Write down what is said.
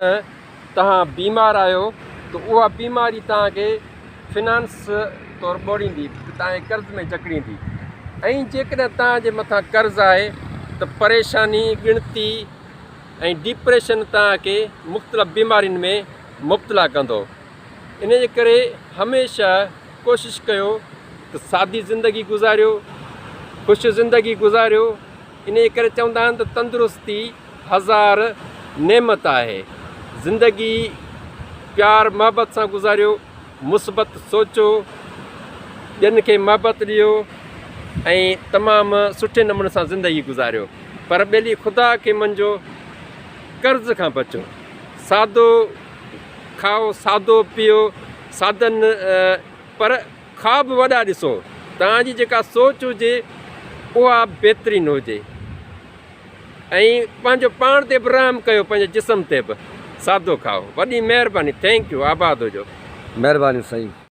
तव्हां बीमार आहियो त उहा बीमारी तव्हांखे फिनांस तौरु ॿोड़ींदी, तव्हांखे कर्ज़ में जकड़ींदी। ऐं जेकॾहिं तव्हांजे मथां कर्ज़ु आहे त परेशानी, ॻिणती ऐं डिप्रेशन तव्हांखे मुख़्तलिफ़ बीमारियुनि में मुब्तला कंदो। इन जे करे हमेशह कोशिशि कयो त सादी ज़िंदगी गुज़ारियो, ख़ुशि ज़िंदगी गुज़ारियो। इन जे करे चवंदा आहिनि त तंदुरुस्ती हज़ार नेमत आहे। ज़िंदगी प्यार मोहबत सां गुज़ारियो, मुस्बत सोचो, ॿियनि खे मोहबत ॾियो ऐं तमामु सुठे नमूने सां ज़िंदगी गुज़ारियो। पर ॿिए ख़ुदा खे मञिजो, कर्ज़ खां बचो, सादो खाओ, सादो पीओ, सादनि पर ख़्वाब वॾा ॾिसो। तव्हांजी जेका सोच हुजे उहा बहितरीनु हुजे ऐं पंहिंजो पाण ते बि रहम कयो, पंहिंजे जिस्म ते बि। सादो खाओ। वॾी महिरबानी। Thank U. आबाद हुजो। महिरबानी साईं।